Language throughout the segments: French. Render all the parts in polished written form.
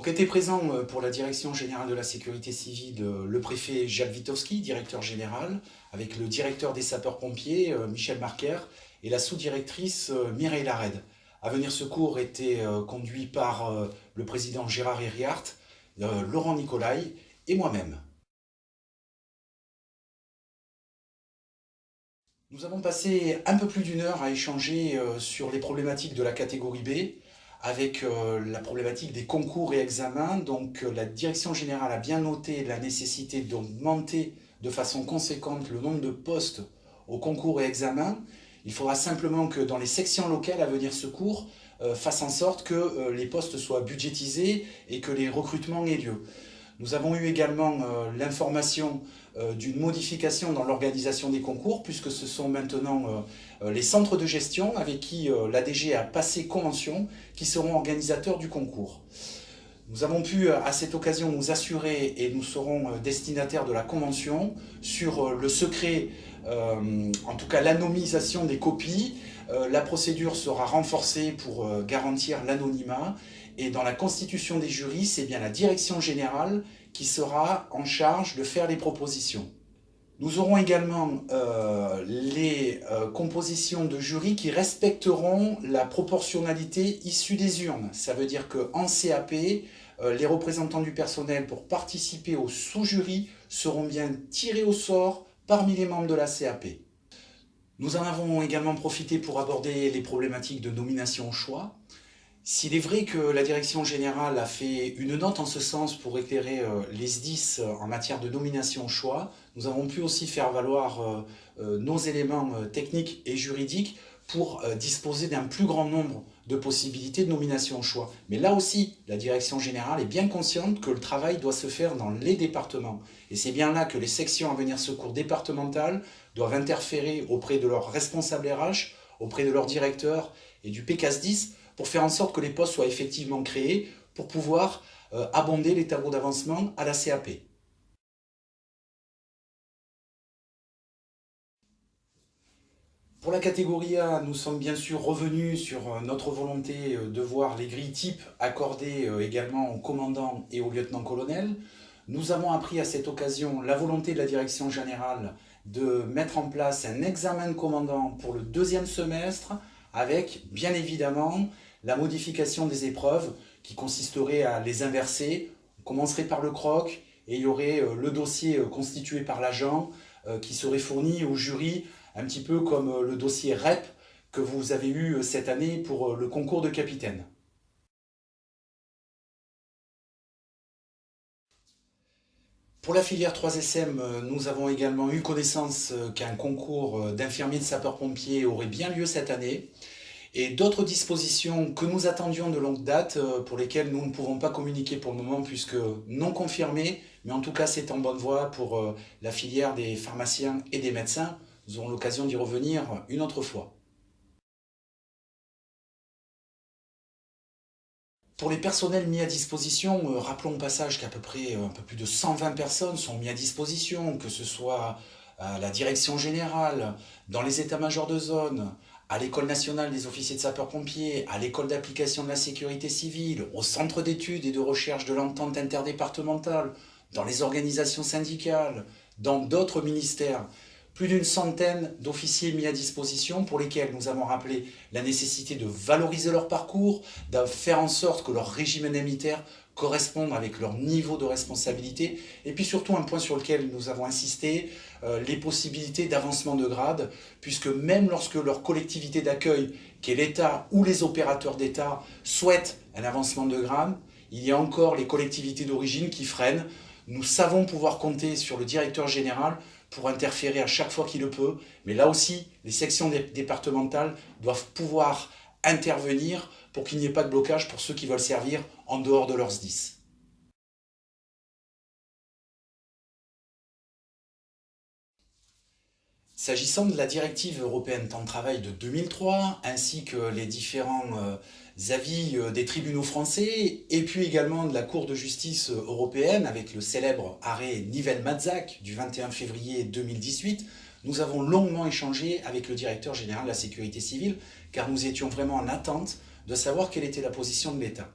Donc était présent pour la Direction générale de la sécurité civile le préfet Jacques Witowski, directeur général, avec le directeur des sapeurs-pompiers Michel Marquer et la sous-directrice Mireille Lared. Avenir Secours était conduit par le président Gérard Herriart, Laurent Nicolai et moi-même. Nous avons passé un peu plus d'une heure à échanger sur les problématiques de la catégorie B, avec la problématique des concours et examens. Donc la direction générale a bien noté la nécessité d'augmenter de façon conséquente le nombre de postes aux concours et examens. Il faudra simplement que dans les sections locales Avenir Secours fassent en sorte que les postes soient budgétisés et que les recrutements aient lieu. Nous avons eu également l'information d'une modification dans l'organisation des concours, puisque ce sont maintenant les centres de gestion avec qui l'ADG a passé convention qui seront organisateurs du concours. Nous avons pu à cette occasion nous assurer, et nous serons destinataires de la convention, sur le secret, en tout cas l'anonymisation des copies. La procédure sera renforcée pour garantir l'anonymat. Et dans la constitution des jurys, c'est bien la direction générale qui sera en charge de faire les propositions. Nous aurons également les compositions de jury qui respecteront la proportionnalité issue des urnes. Ça veut dire qu'en CAP, les représentants du personnel pour participer au sous-jury seront bien tirés au sort parmi les membres de la CAP. Nous en avons également profité pour aborder les problématiques de nomination au choix. S'il est vrai que la direction générale a fait une note en ce sens pour éclairer les SDIS en matière de nomination au choix, nous avons pu aussi faire valoir nos éléments techniques et juridiques pour disposer d'un plus grand nombre de possibilités de nomination au choix. Mais là aussi, la direction générale est bien consciente que le travail doit se faire dans les départements. Et c'est bien là que les sections Avenir Secours départementales doivent interférer auprès de leurs responsables RH, auprès de leurs directeurs et du PK10 pour faire en sorte que les postes soient effectivement créés pour pouvoir abonder les tableaux d'avancement à la CAP. Pour la catégorie A, nous sommes bien sûr revenus sur notre volonté de voir les grilles types accordées également aux commandants et aux lieutenants-colonels. Nous avons appris à cette occasion la volonté de la direction générale de mettre en place un examen de commandant pour le deuxième semestre avec, bien évidemment, la modification des épreuves qui consisterait à les inverser. On commencerait par le croc et il y aurait le dossier constitué par l'agent qui serait fourni au jury, un petit peu comme le dossier REP que vous avez eu cette année pour le concours de capitaine. Pour la filière 3SM, nous avons également eu connaissance qu'un concours d'infirmiers de sapeurs-pompiers aurait bien lieu cette année. Et d'autres dispositions que nous attendions de longue date, pour lesquelles nous ne pouvons pas communiquer pour le moment puisque non confirmées, mais en tout cas c'est en bonne voie pour la filière des pharmaciens et des médecins. Nous aurons l'occasion d'y revenir une autre fois. Pour les personnels mis à disposition, rappelons au passage qu'à peu près un peu plus de 120 personnes sont mis à disposition, que ce soit à la direction générale, dans les états-majors de zone, à l'École nationale des officiers de sapeurs-pompiers, à l'École d'application de la sécurité civile, au Centre d'études et de recherche de l'entente interdépartementale, dans les organisations syndicales, dans d'autres ministères. Plus d'une centaine d'officiers mis à disposition pour lesquels nous avons rappelé la nécessité de valoriser leur parcours, de faire en sorte que leur régime indemnitaire corresponde avec leur niveau de responsabilité, et puis surtout un point sur lequel nous avons insisté, les possibilités d'avancement de grade, puisque même lorsque leur collectivité d'accueil, qui est l'État ou les opérateurs d'État, souhaitent un avancement de grade, il y a encore les collectivités d'origine qui freinent. Nous savons pouvoir compter sur le directeur général pour interférer à chaque fois qu'il le peut, mais là aussi, les sections départementales doivent pouvoir intervenir pour qu'il n'y ait pas de blocage pour ceux qui veulent servir en dehors de leurs SDIS. S'agissant de la directive européenne temps de travail de 2003, ainsi que les différents avis des tribunaux français, et puis également de la Cour de justice européenne, avec le célèbre arrêt Nivelle-Matzak du 21 février 2018, nous avons longuement échangé avec le directeur général de la sécurité civile, car nous étions vraiment en attente de savoir quelle était la position de l'État.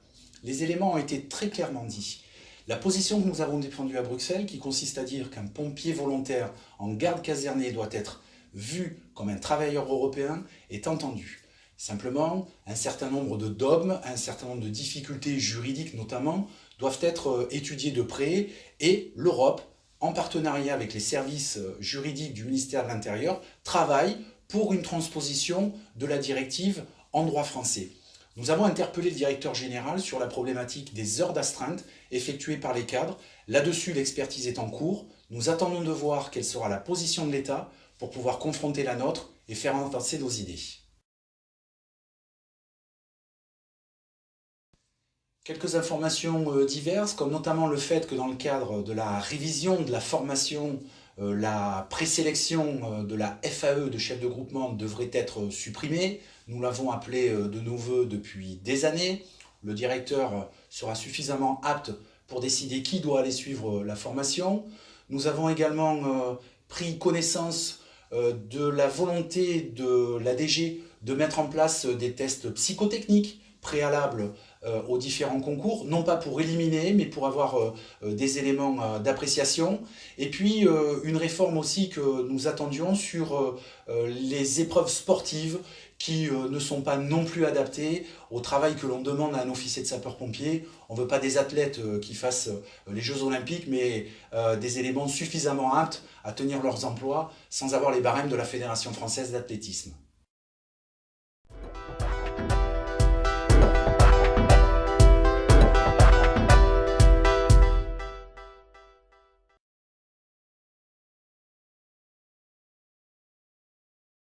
les éléments ont été très clairement dits. La position que nous avons défendue à Bruxelles, qui consiste à dire qu'un pompier volontaire en garde casernée doit être vu comme un travailleur européen, est entendue. Simplement, un certain nombre de dogmes, un certain nombre de difficultés juridiques notamment, doivent être étudiés de près et l'Europe, en partenariat avec les services juridiques du ministère de l'Intérieur, travaille pour une transposition de la directive en droit français. Nous avons interpellé le directeur général sur la problématique des heures d'astreinte effectuées par les cadres. Là-dessus, l'expertise est en cours. Nous attendons de voir quelle sera la position de l'État pour pouvoir confronter la nôtre et faire avancer nos idées. Quelques informations diverses, comme notamment le fait que dans le cadre de la révision de la formation, la présélection de la FAE de chef de groupement devrait être supprimée. Nous l'avons appelé de nos voeux depuis des années. Le directeur sera suffisamment apte pour décider qui doit aller suivre la formation. Nous avons également pris connaissance de la volonté de la DG de mettre en place des tests psychotechniques préalables aux différents concours, non pas pour éliminer, mais pour avoir des éléments d'appréciation. Et puis une réforme aussi que nous attendions sur les épreuves sportives qui ne sont pas non plus adaptées au travail que l'on demande à un officier de sapeur-pompier. On ne veut pas des athlètes qui fassent les Jeux Olympiques, mais des éléments suffisamment aptes à tenir leurs emplois sans avoir les barèmes de la Fédération française d'athlétisme.